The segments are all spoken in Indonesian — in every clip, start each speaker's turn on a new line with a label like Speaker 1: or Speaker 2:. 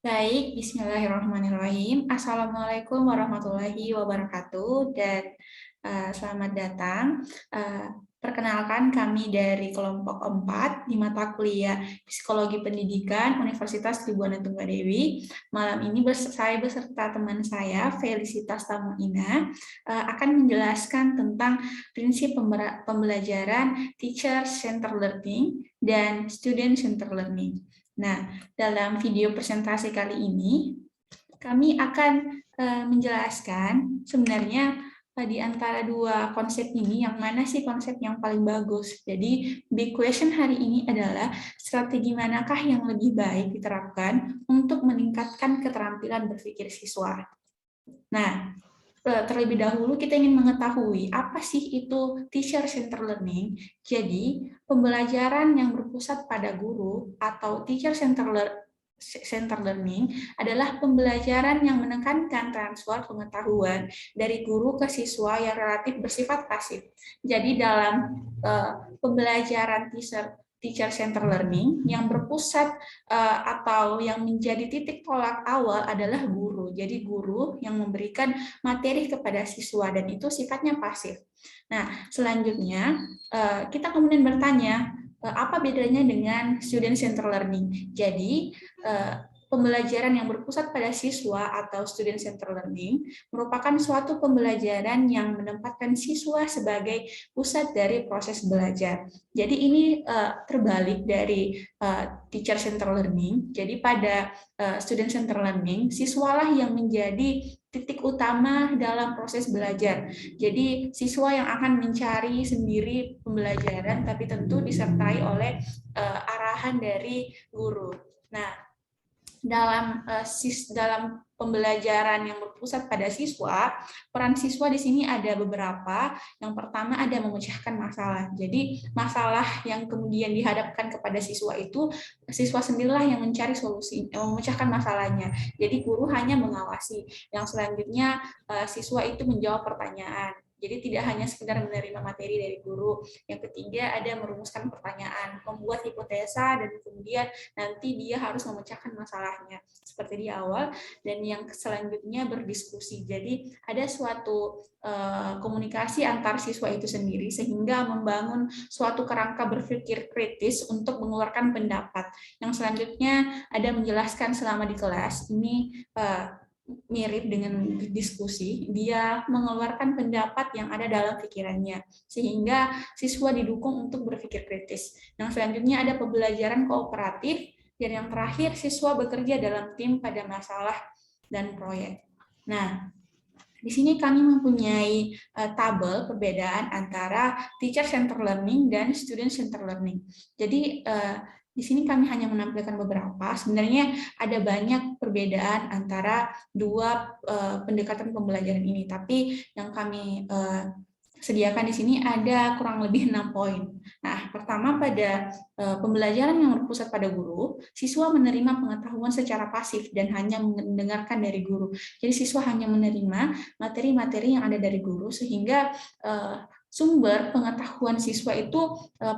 Speaker 1: Baik, Bismillahirrahmanirrahim. Assalamualaikum warahmatullahi wabarakatuh dan selamat datang. Perkenalkan kami dari kelompok 4 di mata kuliah Psikologi Pendidikan Universitas Tribuana Tunggadewi. Malam ini saya beserta teman saya, Felicitas Tamuina, akan menjelaskan tentang prinsip pembelajaran Teacher-Centered Learning dan Student-Centered Learning. Nah, dalam video presentasi kali ini, kami akan menjelaskan sebenarnya di antara dua konsep ini, yang mana sih konsep yang paling bagus. Jadi, big question hari ini adalah strategi manakah yang lebih baik diterapkan untuk meningkatkan keterampilan berpikir siswa. Nah, terlebih dahulu kita ingin mengetahui apa sih itu teacher-centered learning. Jadi, pembelajaran yang berpusat pada guru atau teacher-centered learning adalah pembelajaran yang menekankan transfer pengetahuan dari guru ke siswa yang relatif bersifat pasif. Jadi, dalam pembelajaran teacher-centered learning yang berpusat atau yang menjadi titik tolak awal adalah guru. Jadi guru yang memberikan materi kepada siswa dan itu sifatnya pasif. Nah, selanjutnya kita kemudian bertanya, apa bedanya dengan student-centered learning? Jadi, pembelajaran yang berpusat pada siswa atau student-centered learning merupakan suatu pembelajaran yang menempatkan siswa sebagai pusat dari proses belajar. Jadi ini terbalik dari teacher-centered learning. Jadi pada student-centered learning, siswalah yang menjadi titik utama dalam proses belajar. Jadi siswa yang akan mencari sendiri pembelajaran, tapi tentu disertai oleh arahan dari guru. Nah, dalam pembelajaran yang berpusat pada siswa, peran siswa di sini ada beberapa. Yang pertama ada memecahkan masalah. Jadi masalah yang kemudian dihadapkan kepada siswa itu, siswa sendirilah yang mencari solusi, memecahkan masalahnya. Jadi guru hanya mengawasi. Yang selanjutnya siswa itu menjawab pertanyaan. Jadi tidak hanya sekedar menerima materi dari guru. Yang ketiga ada merumuskan pertanyaan, membuat hipotesa, dan kemudian nanti dia harus memecahkan masalahnya seperti di awal. Dan yang selanjutnya berdiskusi. Jadi ada suatu komunikasi antar siswa itu sendiri sehingga membangun suatu kerangka berpikir kritis untuk mengeluarkan pendapat. Yang selanjutnya ada menjelaskan selama di kelas. Ini mirip dengan diskusi, dia mengeluarkan pendapat yang ada dalam pikirannya, sehingga siswa didukung untuk berpikir kritis. Yang selanjutnya ada pembelajaran kooperatif, dan yang terakhir siswa bekerja dalam tim pada masalah dan proyek. Nah, di sini kami mempunyai tabel perbedaan antara teacher-centered learning dan student-centered learning. Jadi, di sini kami hanya menampilkan beberapa. Sebenarnya ada banyak perbedaan antara dua pendekatan pembelajaran ini, tapi yang kami sediakan di sini ada kurang lebih 6 poin. Nah, pertama pada pembelajaran yang berpusat pada guru, siswa menerima pengetahuan secara pasif dan hanya mendengarkan dari guru. Jadi siswa hanya menerima materi-materi yang ada dari guru sehingga sumber pengetahuan siswa itu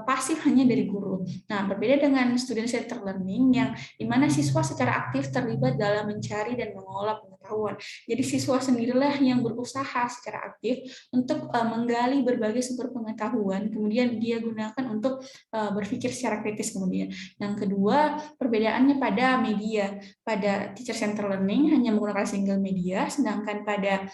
Speaker 1: pasif hanya dari guru. Nah, berbeda dengan student-centered learning yang dimana siswa secara aktif terlibat dalam mencari dan mengolah pengetahuan. Jadi siswa sendirilah yang berusaha secara aktif untuk menggali berbagai sumber pengetahuan, kemudian dia gunakan untuk berpikir secara kritis kemudian. Yang kedua, perbedaannya pada media. Pada teacher-centered learning hanya menggunakan single media, sedangkan pada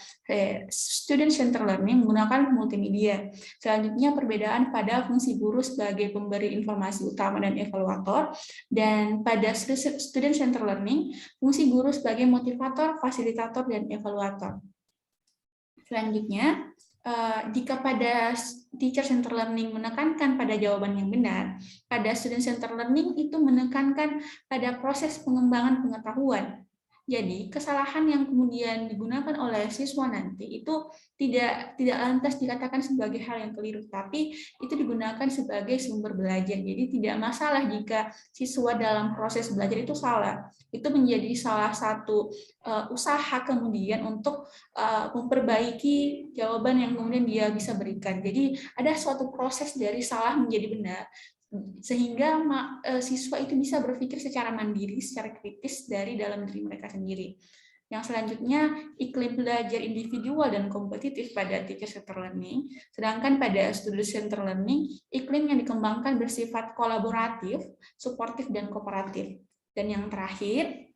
Speaker 1: student-centered learning menggunakan multimedia. Selanjutnya perbedaan pada fungsi guru sebagai pemberi informasi utama dan evaluator, dan pada student-centered learning fungsi guru sebagai motivator, fasilitator, dan evaluator. Selanjutnya, jika pada teacher-centered learning menekankan pada jawaban yang benar, pada student-centered learning itu menekankan pada proses pengembangan pengetahuan. Jadi, kesalahan yang kemudian digunakan oleh siswa nanti itu tidak lantas dikatakan sebagai hal yang keliru, tapi itu digunakan sebagai sumber belajar. Jadi, tidak masalah jika siswa dalam proses belajar itu salah. Itu menjadi salah satu usaha kemudian untuk memperbaiki jawaban yang kemudian dia bisa berikan. Jadi, ada suatu proses dari salah menjadi benar. sehingga siswa itu bisa berpikir secara mandiri, secara kritis dari dalam diri mereka sendiri. Yang selanjutnya, iklim belajar individual dan kompetitif pada teacher-centered learning, sedangkan pada student-centered learning, iklim yang dikembangkan bersifat kolaboratif, suportif, dan kooperatif. Dan yang terakhir,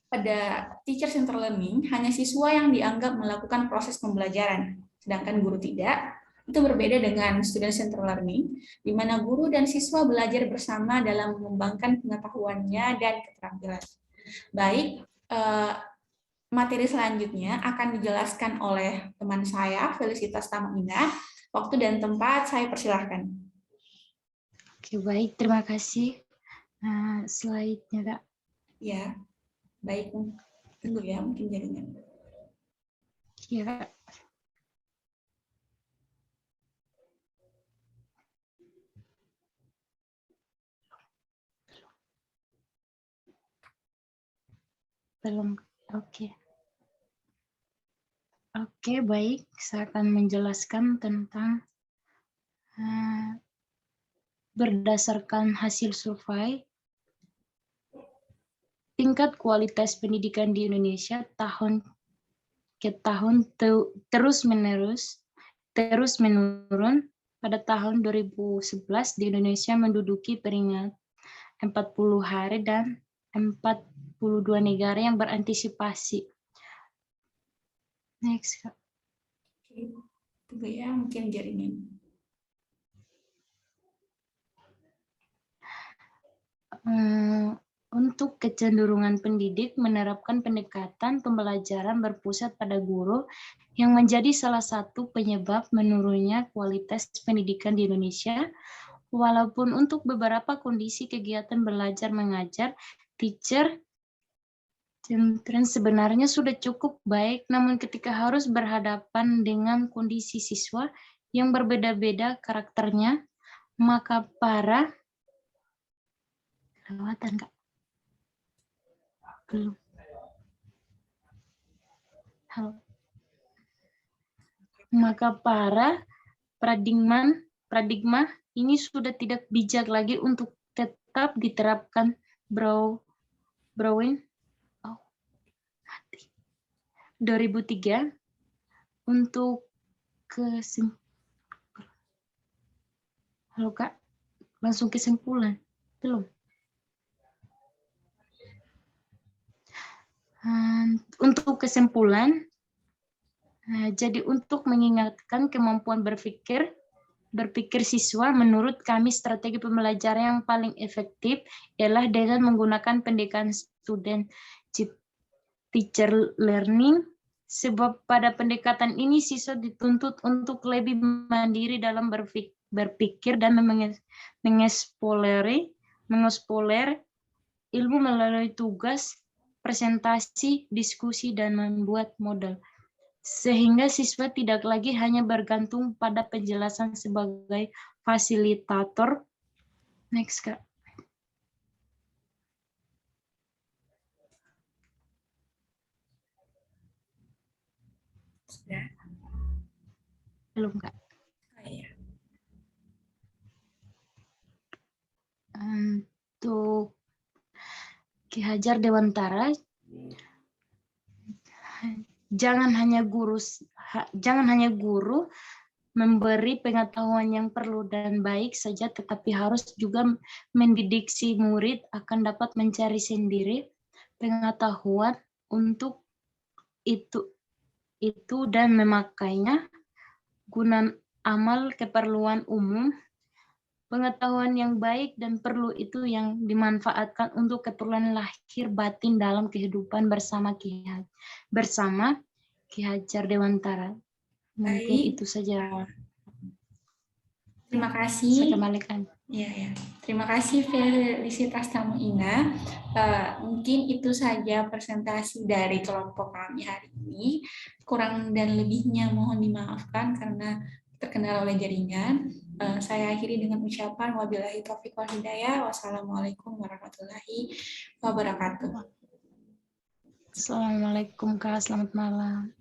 Speaker 1: pada teacher-centered learning, hanya siswa yang dianggap melakukan proses pembelajaran, sedangkan guru tidak. Itu berbeda dengan student-centered learning, di mana guru dan siswa belajar bersama dalam mengembangkan pengetahuannya dan keterampilan. Baik, materi selanjutnya akan dijelaskan oleh teman saya, Felicitas Tamaina. Waktu dan tempat saya persilahkan.
Speaker 2: Oke, baik. Terima kasih. Slide-nya, Kak.
Speaker 1: Ya, baik. Tunggu ya, mungkin jaringan.
Speaker 2: Iya, Kak. Belum. Oke. Oke, baik. Saya akan menjelaskan tentang berdasarkan hasil survei tingkat kualitas pendidikan di Indonesia tahun ke tahun terus menurun. Pada tahun 2011 di Indonesia menduduki peringkat 40 hari dan 42 negara yang berantisipasi. Next, Kak.
Speaker 1: Tunggu ya, mungkin jaringan.
Speaker 2: Untuk kecenderungan pendidik menerapkan pendekatan pembelajaran berpusat pada guru yang menjadi salah satu penyebab menurunnya kualitas pendidikan di Indonesia. Walaupun untuk beberapa kondisi kegiatan belajar mengajar, teacher sebenarnya sudah cukup baik, namun ketika harus berhadapan dengan kondisi siswa yang berbeda-beda karakternya, maka para kelewatan, Kak. Belum. Halo. Maka para paradigma ini sudah tidak bijak lagi untuk tetap diterapkan Browning 2003 untuk Halo, Kak, langsung kesimpulan belum? Untuk kesimpulan, jadi untuk mengingatkan kemampuan berpikir siswa, menurut kami strategi pembelajaran yang paling efektif ialah dengan menggunakan pendekatan student teacher learning, sebab pada pendekatan ini siswa dituntut untuk lebih mandiri dalam berpikir dan mengeksplor ilmu melalui tugas, presentasi, diskusi, dan membuat model. Sehingga siswa tidak lagi hanya bergantung pada penjelasan sebagai fasilitator. Next, Kak.
Speaker 1: Sudah.
Speaker 2: Belum, Kak.
Speaker 1: Oh, iya.
Speaker 2: Untuk Ki Hajar Dewantara, jangan hanya guru memberi pengetahuan yang perlu dan baik saja, tetapi harus juga mendidik si murid akan dapat mencari sendiri pengetahuan untuk itu dan memakainya guna amal keperluan umum. Pengetahuan yang baik dan perlu itu yang dimanfaatkan untuk keperluan lahir batin dalam kehidupan bersama Ki Hajar Dewantara. Mungkin
Speaker 1: Baik.
Speaker 2: itu saja.
Speaker 1: Terima kasih.
Speaker 2: Saya kembalikan.
Speaker 1: Ya. Terima kasih Felicitas Tamaina. Mungkin itu saja presentasi dari kelompok kami hari ini. Kurang dan lebihnya mohon dimaafkan karena terkendala oleh jaringan. Saya akhiri dengan ucapan wabillahi taufiq wal hidayah. Wassalamualaikum warahmatullahi wabarakatuh.
Speaker 2: Assalamualaikum, Kak. Selamat malam.